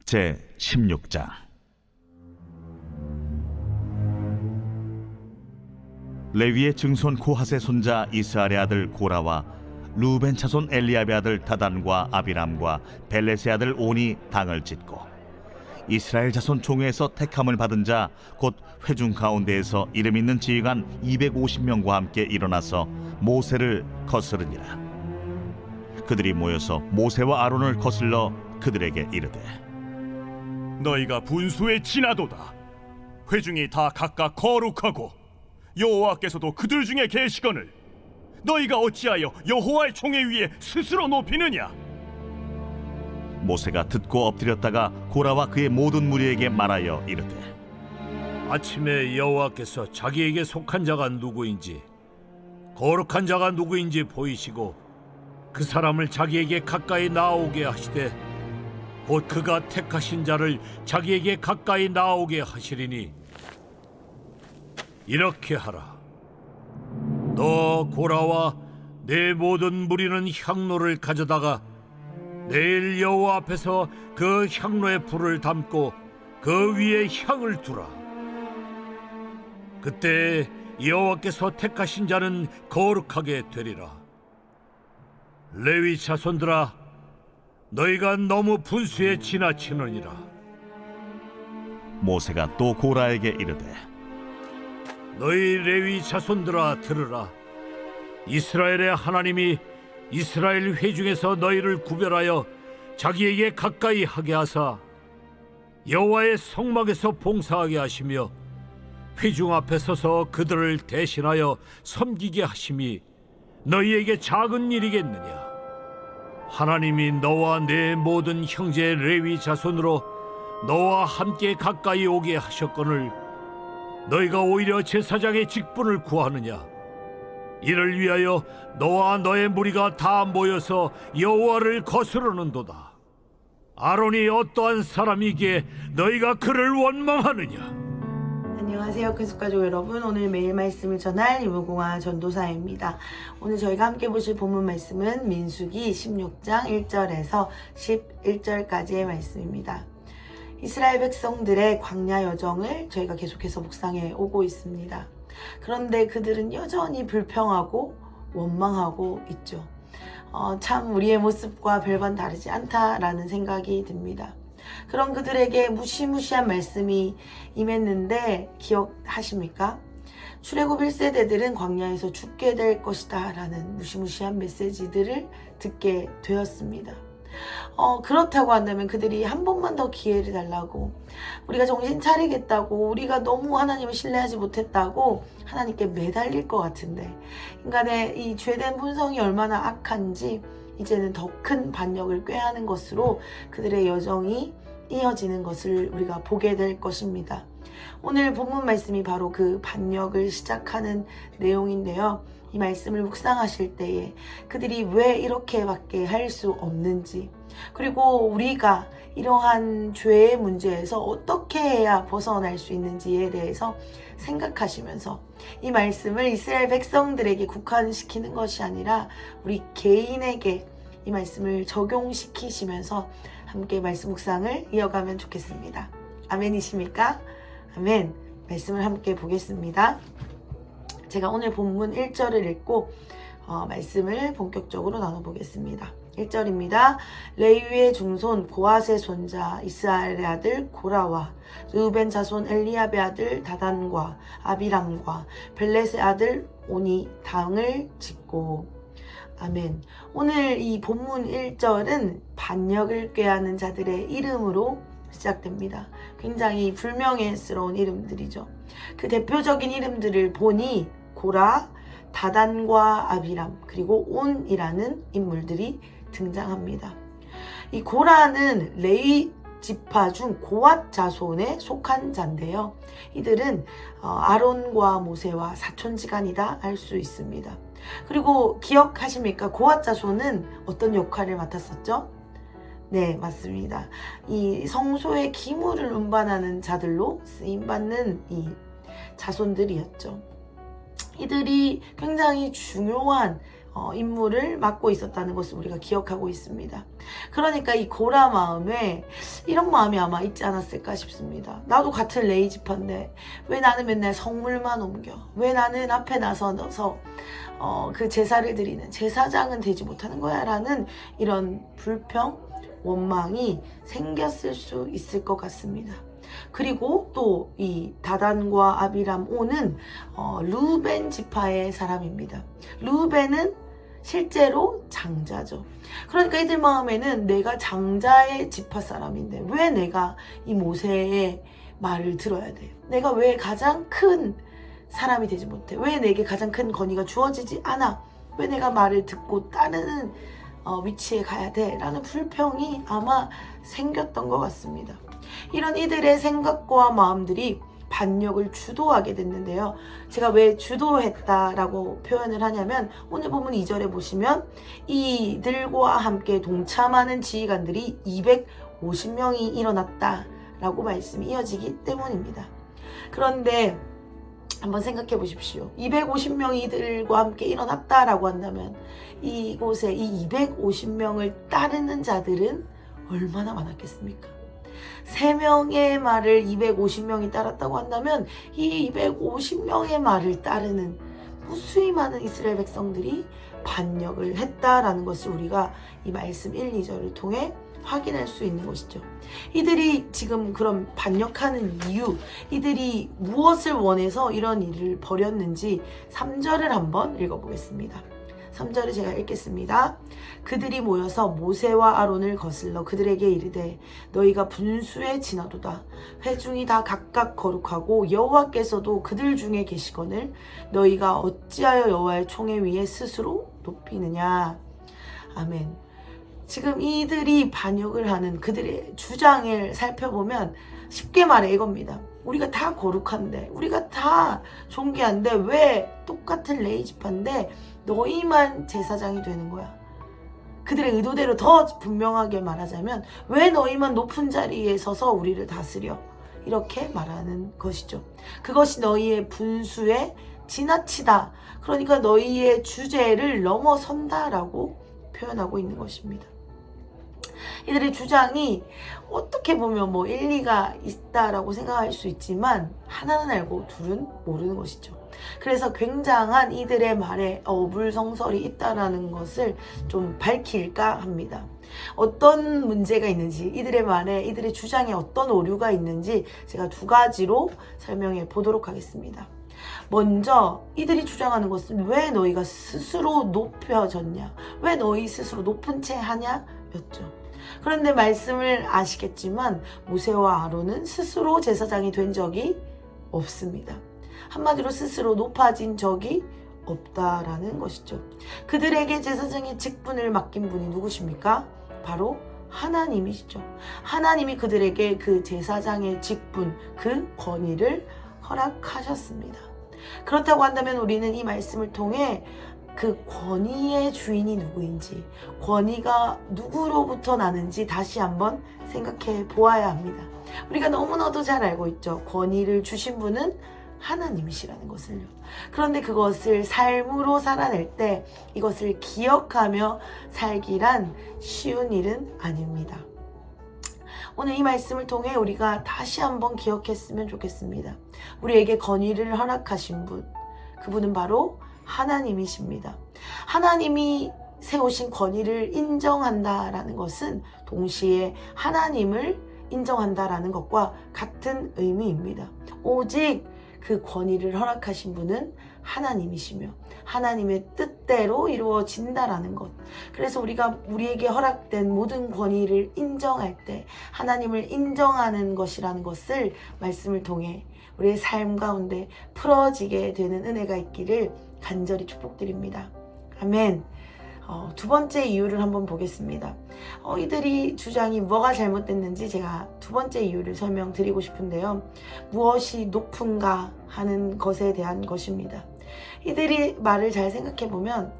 제 16장. 레위의 증손 고핫의 손자 이스라엘의 아들 고라와 루벤 차손 엘리압의 아들 다단과 아비람과 벨렛의 아들 온이 당을 짓고, 이스라엘 자손 총회에서 택함을 받은 자 곧 회중 가운데에서 이름 있는 지휘관 250명과 함께 일어나서 모세를 거스르니라. 그들이 모여서 모세와 아론을 거슬러 그들에게 이르되, 너희가 분수에 지나도다. 회중이 다 각각 거룩하고 여호와께서도 그들 중에 계시거늘 너희가 어찌하여 여호와의 총회 위에 스스로 높이느냐? 모세가 듣고 엎드렸다가 고라와 그의 모든 무리에게 말하여 이르되, 아침에 여호와께서 자기에게 속한 자가 누구인지 거룩한 자가 누구인지 보이시고 그 사람을 자기에게 가까이 나오게 하시되 곧 그가 택하신 자를 자기에게 가까이 나오게 하시리니 이렇게 하라. 너 고라와 내 모든 무리는 향로를 가져다가 내일 여호와 앞에서 그 향로에 불을 담고 그 위에 향을 두라. 그때 여호와께서 택하신 자는 거룩하게 되리라. 레위 자손들아, 너희가 너무 분수에 지나치느니라. 모세가 또 고라에게 이르되, 너희 레위 자손들아 들으라. 이스라엘의 하나님이 이스라엘 회중에서 너희를 구별하여 자기에게 가까이 하게 하사 여호와의 성막에서 봉사하게 하시며 회중 앞에 서서 그들을 대신하여 섬기게 하심이 너희에게 작은 일이겠느냐? 하나님이 너와 내 모든 형제 레위 자손으로 너와 함께 가까이 오게 하셨거늘 너희가 오히려 제사장의 직분을 구하느냐? 이를 위하여 너와 너의 무리가 다 모여서 여호와를 거스르는도다. 아론이 어떠한 사람이기에 너희가 그를 원망하느냐? 안녕하세요, 큰숙가족 여러분. 오늘 매일 말씀을 전할 이무공화 전도사입니다. 오늘 저희가 함께 보실 본문 말씀은 민수기 16장 1절에서 11절까지의 말씀입니다. 이스라엘 백성들의 광야 여정을 저희가 계속해서 묵상해 오고 있습니다. 그런데 그들은 여전히 불평하고 원망하고 있죠. 참 우리의 모습과 별반 다르지 않다라는 생각이 듭니다. 그런 그들에게 무시무시한 말씀이 임했는데 기억하십니까? 출애굽 1세대들은 광야에서 죽게 될 것이다 라는 무시무시한 메시지들을 듣게 되었습니다. 그렇다고 한다면 그들이 한 번만 더 기회를 달라고, 우리가 정신 차리겠다고, 우리가 너무 하나님을 신뢰하지 못했다고 하나님께 매달릴 것 같은데, 인간의 이 죄된 본성이 얼마나 악한지 이제는 더 큰 반역을 꾀하는 것으로 그들의 여정이 이어지는 것을 우리가 보게 될 것입니다. 오늘 본문 말씀이 바로 그 반역을 시작하는 내용인데요. 이 말씀을 묵상하실 때에 그들이 왜 이렇게밖에 할 수 없는지, 그리고 우리가 이러한 죄의 문제에서 어떻게 해야 벗어날 수 있는지에 대해서 생각하시면서 이 말씀을 이스라엘 백성들에게 국한시키는 것이 아니라 우리 개인에게 이 말씀을 적용시키시면서 함께 말씀 묵상을 이어가면 좋겠습니다. 아멘이십니까? 아멘. 말씀을 함께 보겠습니다. 제가 오늘 본문 1절을 읽고 말씀을 본격적으로 나눠보겠습니다. 1절입니다. 레위의 중손 고핫의 손자 이스라엘의 아들 고라와 르우벤 자손 엘리압의 아들 다단과 아비람과 벨렛의 아들 온이 당을 짓고. 아멘. 오늘 이 본문 1절은 반역을 꾀하는 자들의 이름으로 시작됩니다. 굉장히 불명예스러운 이름들이죠. 그 대표적인 이름들을 보니 고라, 다단과 아비람, 그리고 온이라는 인물들이 등장합니다. 이 고라는 레위 지파 중 고핫 자손에 속한 자인데요. 이들은 아론과 모세와 사촌지간이다 할 수 있습니다. 그리고 기억하십니까? 고핫 자손은 어떤 역할을 맡았었죠? 네, 맞습니다. 이 성소의 기물을 운반하는 자들로 쓰임받는 이 자손들이었죠. 이들이 굉장히 중요한 임무를 맡고 있었다는 것을 우리가 기억하고 있습니다. 그러니까 이 고라 마음에 이런 마음이 아마 있지 않았을까 싶습니다. 나도 같은 레위 지파인데 왜 나는 맨날 성물만 옮겨? 왜 나는 앞에 나서서 그 제사를 드리는 제사장은 되지 못하는 거야? 라는 이런 불평, 원망이 생겼을 수 있을 것 같습니다. 그리고 또 이 다단과 아비람 오는 루벤 지파의 사람입니다. 루벤은 실제로 장자죠. 그러니까 이들 마음에는 내가 장자의 지파 사람인데 왜 내가 이 모세의 말을 들어야 돼? 내가 왜 가장 큰 사람이 되지 못해? 왜 내게 가장 큰 권위가 주어지지 않아? 왜 내가 말을 듣고 따르는 위치에 가야 돼? 라는 불평이 아마 생겼던 것 같습니다. 이런 이들의 생각과 마음들이 반역을 주도하게 됐는데요. 제가 왜 주도했다라고 표현을 하냐면 오늘 본문 2절에 보시면 이들과 함께 동참하는 지휘관들이 250명이 일어났다라고 말씀이 이어지기 때문입니다. 그런데 한번 생각해 보십시오. 250명이 이들과 함께 일어났다라고 한다면 이곳에 이 250명을 따르는 자들은 얼마나 많았겠습니까? 3명의 말을 250명이 따랐다고 한다면 이 250명의 말을 따르는 무수히 많은 이스라엘 백성들이 반역을 했다라는 것을 우리가 이 말씀 1, 2절을 통해 확인할 수 있는 것이죠. 이들이 지금 그런 반역하는 이유, 이들이 무엇을 원해서 이런 일을 벌였는지 3절을 한번 읽어보겠습니다. 3절을 제가 읽겠습니다. 그들이 모여서 모세와 아론을 거슬러 그들에게 이르되 너희가 분수에 지나도다. 회중이 다 각각 거룩하고 여호와께서도 그들 중에 계시거늘 너희가 어찌하여 여호와의 총회 위에 스스로 높이느냐. 아멘. 지금 이들이 반역을 하는 그들의 주장을 살펴보면 쉽게 말해 이겁니다. 우리가 다 거룩한데, 우리가 다 존귀한데 왜 똑같은 레위 지파인데 너희만 제사장이 되는 거야? 그들의 의도대로 더 분명하게 말하자면 왜 너희만 높은 자리에 서서 우리를 다스려? 이렇게 말하는 것이죠. 그것이 너희의 분수에 지나치다. 그러니까 너희의 주제를 넘어선다라고 표현하고 있는 것입니다. 이들의 주장이 어떻게 보면 뭐 일리가 있다라고 생각할 수 있지만 하나는 알고 둘은 모르는 것이죠. 그래서 굉장한 이들의 말에 어불성설이 있다라는 것을 좀 밝힐까 합니다. 어떤 문제가 있는지, 이들의 말에, 이들의 주장에 어떤 오류가 있는지 제가 2가지로 설명해 보도록 하겠습니다. 먼저 이들이 주장하는 것은 왜 너희가 스스로 높여졌냐? 왜 너희 스스로 높은 채 하냐? 였죠. 그런데 말씀을 아시겠지만 모세와 아론은 스스로 제사장이 된 적이 없습니다. 한마디로 스스로 높아진 적이 없다라는 것이죠. 그들에게 제사장의 직분을 맡긴 분이 누구십니까? 바로 하나님이시죠. 하나님이 그들에게 그 제사장의 직분, 그 권위를 허락하셨습니다. 그렇다고 한다면 우리는 이 말씀을 통해 그 권위의 주인이 누구인지, 권위가 누구로부터 나는지 다시 한번 생각해 보아야 합니다. 우리가 너무나도 잘 알고 있죠. 권위를 주신 분은 하나님이시라는 것을요. 그런데 그것을 삶으로 살아낼 때 이것을 기억하며 살기란 쉬운 일은 아닙니다. 오늘 이 말씀을 통해 우리가 다시 한번 기억했으면 좋겠습니다. 우리에게 권위를 허락하신 분, 그분은 바로 하나님이십니다. 하나님이 세우신 권위를 인정한다라는 것은 동시에 하나님을 인정한다라는 것과 같은 의미입니다. 오직 그 권위를 허락하신 분은 하나님이시며 하나님의 뜻대로 이루어진다라는 것. 그래서 우리가 우리에게 허락된 모든 권위를 인정할 때 하나님을 인정하는 것이라는 것을 말씀을 통해 우리의 삶 가운데 풀어지게 되는 은혜가 있기를 간절히 축복드립니다. 아멘. 2번째 이유를 한번 보겠습니다. 이들이 주장이 뭐가 잘못됐는지 제가 2번째 이유를 설명드리고 싶은데요. 무엇이 높은가 하는 것에 대한 것입니다. 이들이 말을 잘 생각해보면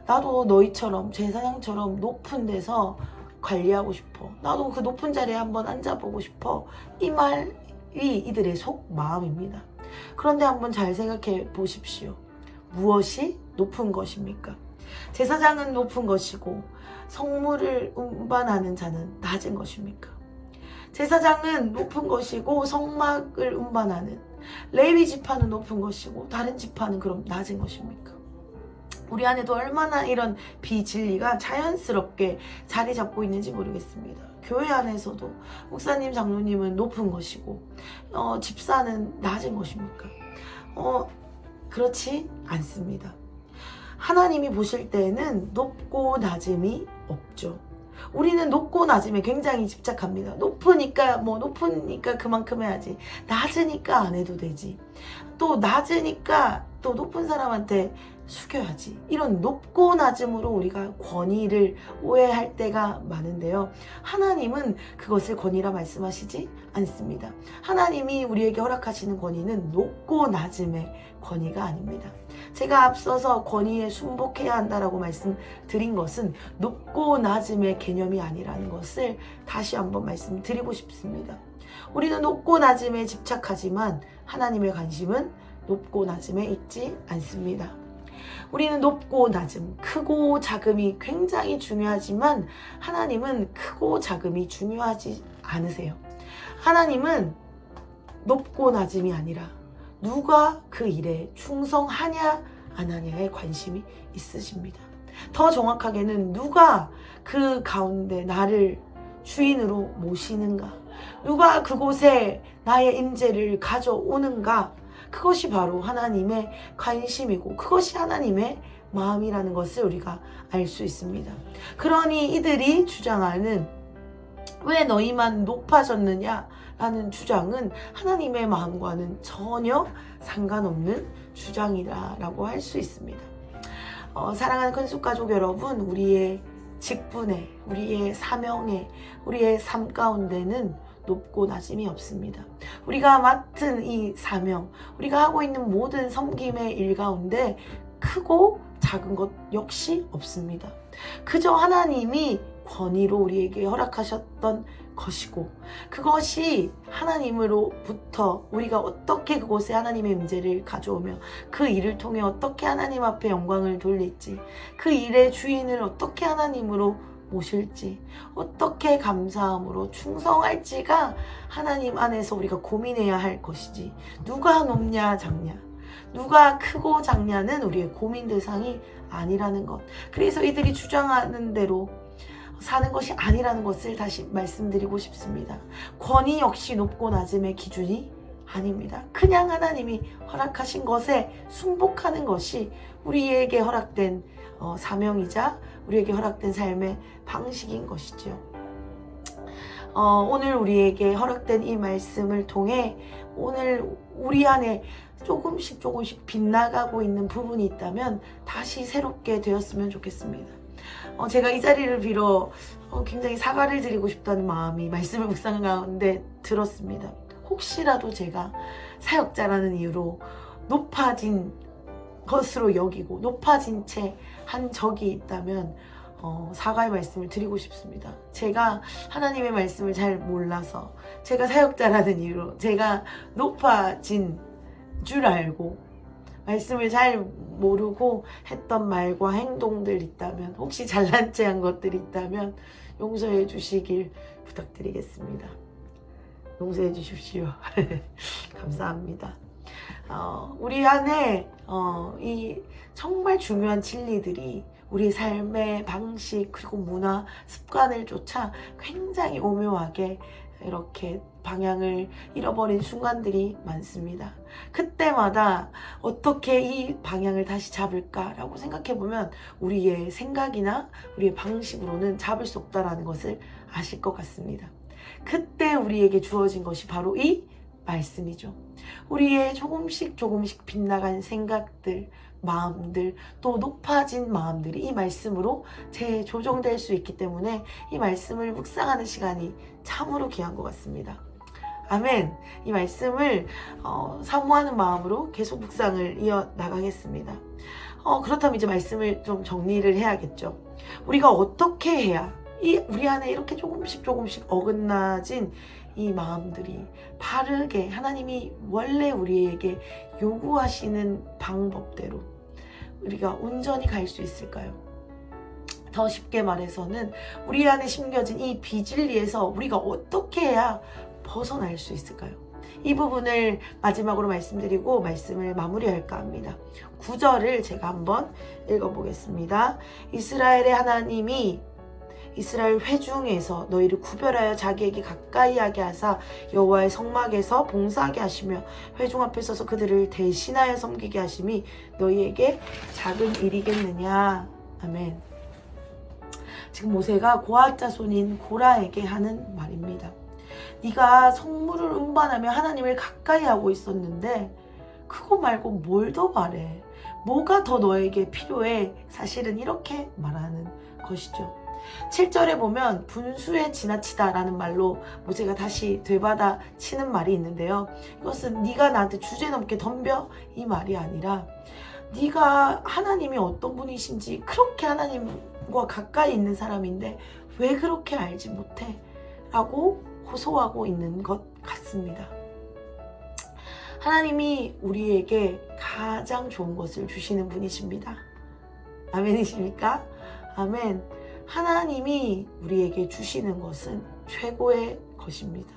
나도 너희처럼 제사장처럼 높은 데서 관리하고 싶어. 나도 그 높은 자리에 한번 앉아보고 싶어. 이 말이 이들의 속마음입니다. 그런데 한번 잘 생각해 보십시오. 무엇이 높은 것입니까? 제사장은 높은 것이고 성물을 운반하는 자는 낮은 것입니까? 제사장은 높은 것이고 성막을 운반하는 레위 지파는 높은 것이고 다른 지파는 그럼 낮은 것입니까? 우리 안에도 얼마나 이런 비진리가 자연스럽게 자리 잡고 있는지 모르겠습니다. 교회 안에서도 목사님, 장로님은 높은 것이고 집사는 낮은 것입니까? 그렇지 않습니다. 하나님이 보실 때에는 높고 낮음이 없죠. 우리는 높고 낮음에 굉장히 집착합니다. 높으니까 그만큼 해야지. 낮으니까 안 해도 되지. 또 낮으니까 또 높은 사람한테 숙여야지. 이런 높고 낮음으로 우리가 권위를 오해할 때가 많은데요. 하나님은 그것을 권위라 말씀하시지 않습니다. 하나님이 우리에게 허락하시는 권위는 높고 낮음의 권위가 아닙니다. 제가 앞서서 권위에 순복해야 한다라고 말씀드린 것은 높고 낮음의 개념이 아니라는 것을 다시 한번 말씀드리고 싶습니다. 우리는 높고 낮음에 집착하지만 하나님의 관심은 높고 낮음에 있지 않습니다. 우리는 높고 낮음, 크고 작음이 굉장히 중요하지만 하나님은 크고 작음이 중요하지 않으세요. 하나님은 높고 낮음이 아니라 누가 그 일에 충성하냐 안 하냐에 관심이 있으십니다. 더 정확하게는 누가 그 가운데 나를 주인으로 모시는가, 누가 그곳에 나의 임재를 가져오는가, 그것이 바로 하나님의 관심이고 그것이 하나님의 마음이라는 것을 우리가 알 수 있습니다. 그러니 이들이 주장하는 왜 너희만 높아졌느냐 라는 주장은 하나님의 마음과는 전혀 상관없는 주장이라고 할 수 있습니다. 사랑하는 큰숙가족 여러분, 우리의 직분에, 우리의 사명에, 우리의 삶 가운데는 높고 낮음이 없습니다. 우리가 맡은 이 사명, 우리가 하고 있는 모든 섬김의 일 가운데 크고 작은 것 역시 없습니다. 그저 하나님이 권위로 우리에게 허락하셨던 것이고 그것이 하나님으로부터 우리가 어떻게 그곳에 하나님의 임재를 가져오며 그 일을 통해 어떻게 하나님 앞에 영광을 돌릴지, 그 일의 주인을 어떻게 하나님으로 모실지, 어떻게 감사함으로 충성할지가 하나님 안에서 우리가 고민해야 할 것이지, 누가 높냐 작냐, 누가 크고 작냐는 우리의 고민 대상이 아니라는 것. 그래서 이들이 주장하는 대로 사는 것이 아니라는 것을 다시 말씀드리고 싶습니다. 권위 역시 높고 낮음의 기준이 아닙니다. 그냥 하나님이 허락하신 것에 순복하는 것이 우리에게 허락된 사명이자 우리에게 허락된 삶의 방식인 것이죠. 오늘 우리에게 허락된 이 말씀을 통해 오늘 우리 안에 조금씩 빗나가고 있는 부분이 있다면 다시 새롭게 되었으면 좋겠습니다. 제가 이 자리를 빌어 굉장히 사과를 드리고 싶다는 마음이 말씀을 묵상 가운데 들었습니다. 혹시라도 제가 사역자라는 이유로 높아진 것으로 여기고 높아진 채 한 적이 있다면 사과의 말씀을 드리고 싶습니다. 제가 하나님의 말씀을 잘 몰라서, 제가 사역자라는 이유로 제가 높아진 줄 알고 말씀을 잘 모르고 했던 말과 행동들 있다면, 혹시 잘난 체 한 것들이 있다면 용서해 주시길 부탁드리겠습니다. 용서해 주십시오. 감사합니다. 우리 안에 이 정말 중요한 진리들이 우리의 삶의 방식 그리고 문화, 습관을 쫓아 굉장히 오묘하게 이렇게 방향을 잃어버린 순간들이 많습니다. 그때마다 어떻게 이 방향을 다시 잡을까라고 생각해보면 우리의 생각이나 우리의 방식으로는 잡을 수 없다는 것을 아실 것 같습니다. 그때 우리에게 주어진 것이 바로 이 말씀이죠. 우리의 조금씩 빗나간 생각들, 마음들, 또 높아진 마음들이 이 말씀으로 재조정될 수 있기 때문에 이 말씀을 묵상하는 시간이 참으로 귀한 것 같습니다. 아멘. 이 말씀을 사모하는 마음으로 계속 묵상을 이어나가겠습니다. 그렇다면 이제 말씀을 좀 정리를 해야겠죠. 우리가 어떻게 해야 우리 안에 이렇게 조금씩 어긋나진 이 마음들이 바르게 하나님이 원래 우리에게 요구하시는 방법대로 우리가 온전히 갈 수 있을까요? 더 쉽게 말해서는 우리 안에 심겨진 이 비진리에서 우리가 어떻게 해야 벗어날 수 있을까요? 이 부분을 마지막으로 말씀드리고 말씀을 마무리할까 합니다. 9절을 제가 한번 읽어보겠습니다. 이스라엘의 하나님이 이스라엘 회중에서 너희를 구별하여 자기에게 가까이 하게 하사 여호와의 성막에서 봉사하게 하시며 회중 앞에 서서 그들을 대신하여 섬기게 하심이 너희에게 작은 일이겠느냐. 아멘. 지금 모세가 고핫 자손인 고라에게 하는 말입니다. 네가 성물을 운반하며 하나님을 가까이 하고 있었는데 그거 말고 뭘 더 바래? 뭐가 더 너에게 필요해? 사실은 이렇게 말하는 것이죠. 7절에 보면 분수에 지나치다 라는 말로 모세가 다시 되받아 치는 말이 있는데요. 이것은 네가 나한테 주제넘게 덤벼 이 말이 아니라 네가 하나님이 어떤 분이신지 그렇게 하나님과 가까이 있는 사람인데 왜 그렇게 알지 못해? 라고 호소하고 있는 것 같습니다. 하나님이 우리에게 가장 좋은 것을 주시는 분이십니다. 아멘이십니까? 아멘. 하나님이 우리에게 주시는 것은 최고의 것입니다.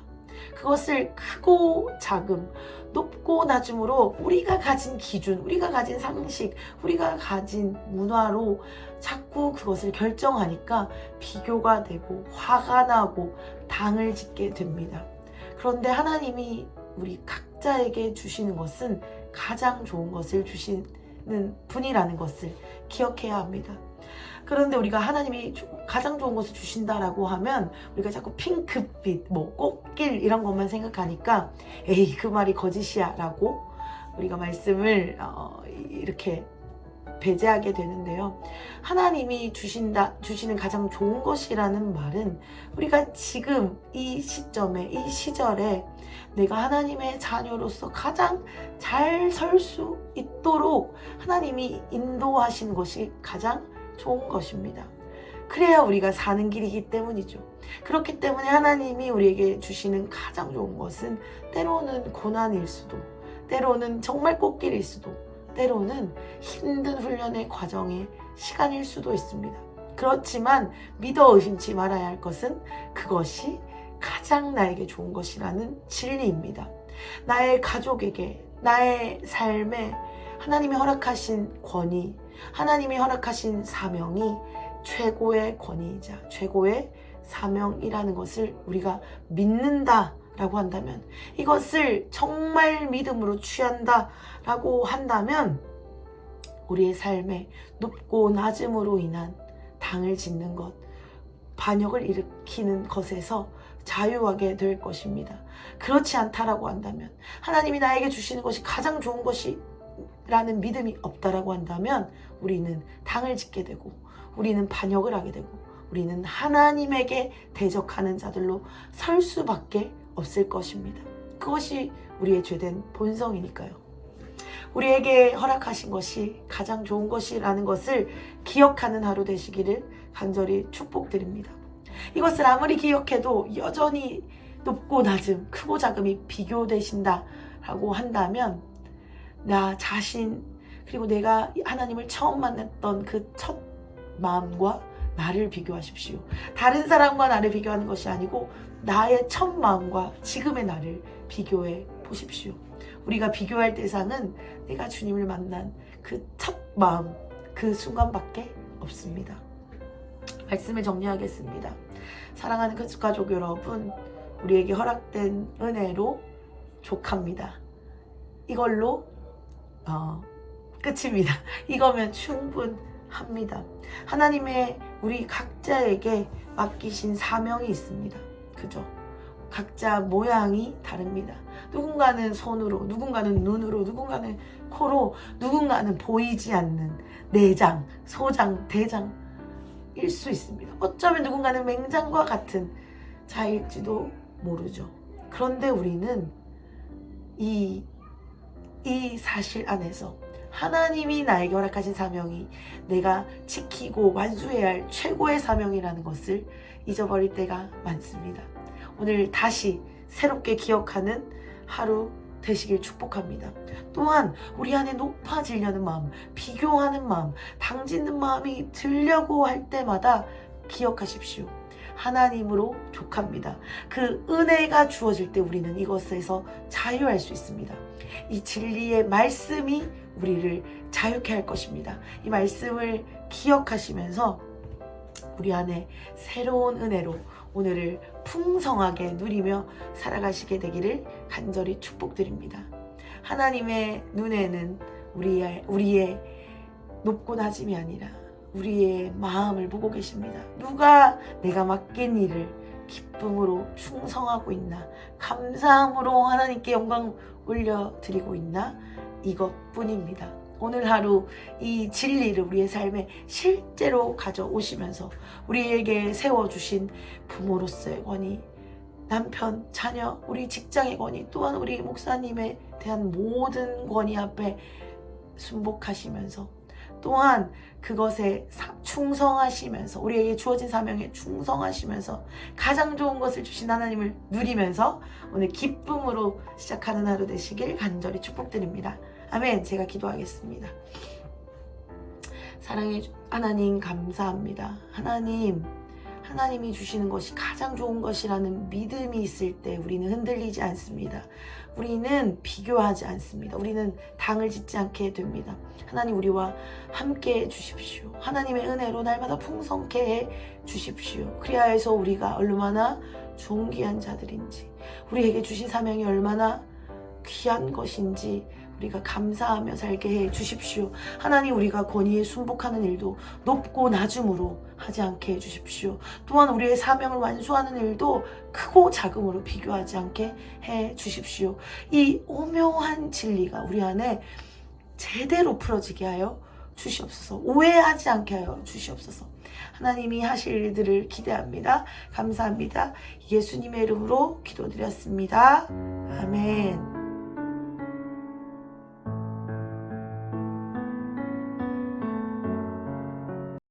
그것을 크고 작음, 높고 낮음으로 우리가 가진 기준, 우리가 가진 상식, 우리가 가진 문화로 자꾸 그것을 결정하니까 비교가 되고 화가 나고 당을 짓게 됩니다. 그런데 하나님이 우리 각자에게 주시는 것은 가장 좋은 것을 주시는 분이라는 것을 기억해야 합니다. 그런데 우리가 하나님이 가장 좋은 것을 주신다라고 하면 우리가 자꾸 핑크빛, 꽃길 이런 것만 생각하니까 에이 그 말이 거짓이야 라고 우리가 말씀을 이렇게 배제하게 되는데요. 하나님이 주시는 가장 좋은 것이라는 말은 우리가 지금 이 시점에 이 시절에 내가 하나님의 자녀로서 가장 잘 설 수 있도록 하나님이 인도하신 것이 가장 좋은 것입니다. 그래야 우리가 사는 길이기 때문이죠. 그렇기 때문에 하나님이 우리에게 주시는 가장 좋은 것은 때로는 고난일 수도, 때로는 정말 꽃길일 수도, 때로는 힘든 훈련의 과정의 시간일 수도 있습니다. 그렇지만 믿어 의심치 말아야 할 것은 그것이 가장 나에게 좋은 것이라는 진리입니다. 나의 가족에게, 나의 삶에 하나님이 허락하신 권위, 하나님이 허락하신 사명이 최고의 권위이자 최고의 사명이라는 것을 우리가 믿는다라고 한다면, 이것을 정말 믿음으로 취한다라고 한다면 우리의 삶에 높고 낮음으로 인한 당을 짓는 것, 반역을 일으키는 것에서 자유하게 될 것입니다. 그렇지 않다라고 한다면, 하나님이 나에게 주시는 것이 가장 좋은 것이 라는 믿음이 없다라고 한다면 우리는 당을 짓게 되고 우리는 반역을 하게 되고 우리는 하나님에게 대적하는 자들로 설 수밖에 없을 것입니다. 그것이 우리의 죄된 본성이니까요. 우리에게 허락하신 것이 가장 좋은 것이라는 것을 기억하는 하루 되시기를 간절히 축복드립니다. 이것을 아무리 기억해도 여전히 높고 낮음, 크고 작음이 비교되신다라고 한다면 나 자신, 그리고 내가 하나님을 처음 만났던 그 첫 마음과 나를 비교하십시오. 다른 사람과 나를 비교하는 것이 아니고 나의 첫 마음과 지금의 나를 비교해 보십시오. 우리가 비교할 대상은 내가 주님을 만난 그 첫 마음, 그 순간밖에 없습니다. 말씀을 정리하겠습니다. 사랑하는 크리스가족 여러분, 우리에게 허락된 은혜로 족합니다. 이걸로 끝입니다. 이거면 충분합니다. 하나님의 우리 각자에게 맡기신 사명이 있습니다. 그죠? 각자 모양이 다릅니다. 누군가는 손으로, 누군가는 눈으로, 누군가는 코로, 누군가는 보이지 않는 내장, 소장, 대장일 수 있습니다. 어쩌면 누군가는 맹장과 같은 자일지도 모르죠. 그런데 우리는 이 사실 안에서 하나님이 나에게 허락하신 사명이 내가 지키고 완수해야 할 최고의 사명이라는 것을 잊어버릴 때가 많습니다. 오늘 다시 새롭게 기억하는 하루 되시길 축복합니다. 또한 우리 안에 높아지려는 마음, 비교하는 마음, 당짓는 마음이 들려고 할 때마다 기억하십시오. 하나님으로 족합니다. 그 은혜가 주어질 때 우리는 이것에서 자유할 수 있습니다. 이 진리의 말씀이 우리를 자유케 할 것입니다. 이 말씀을 기억하시면서 우리 안에 새로운 은혜로 오늘을 풍성하게 누리며 살아가시게 되기를 간절히 축복드립니다. 하나님의 눈에는 우리의 높고 낮음이 아니라 우리의 마음을 보고 계십니다. 누가 내가 맡긴 일을 기쁨으로 충성하고 있나, 감사함으로 하나님께 영광 올려드리고 있나, 이것뿐입니다. 오늘 하루 이 진리를 우리의 삶에 실제로 가져오시면서 우리에게 세워주신 부모로서의 권위, 남편, 자녀, 우리 직장의 권위, 또한 우리 목사님에 대한 모든 권위 앞에 순복하시면서 또한 그것에 충성하시면서 우리에게 주어진 사명에 충성하시면서 가장 좋은 것을 주신 하나님을 누리면서 오늘 기쁨으로 시작하는 하루 되시길 간절히 축복드립니다. 아멘. 제가 기도하겠습니다. 사랑해 하나님 감사합니다. 하나님이 주시는 것이 가장 좋은 것이라는 믿음이 있을 때 우리는 흔들리지 않습니다. 우리는 비교하지 않습니다. 우리는 당을 짓지 않게 됩니다. 하나님 우리와 함께 해 주십시오. 하나님의 은혜로 날마다 풍성케 해 주십시오. 그리하여서 우리가 얼마나 존귀한 자들인지, 우리에게 주신 사명이 얼마나 귀한 것인지 우리가 감사하며 살게 해 주십시오. 하나님 우리가 권위에 순복하는 일도 높고 낮음으로 하지 않게 해 주십시오. 또한 우리의 사명을 완수하는 일도 크고 작음으로 비교하지 않게 해 주십시오. 이 오묘한 진리가 우리 안에 제대로 풀어지게 하여 주시옵소서. 오해하지 않게 하여 주시옵소서. 하나님이 하실 일들을 기대합니다. 감사합니다. 예수님의 이름으로 기도드렸습니다. 아멘.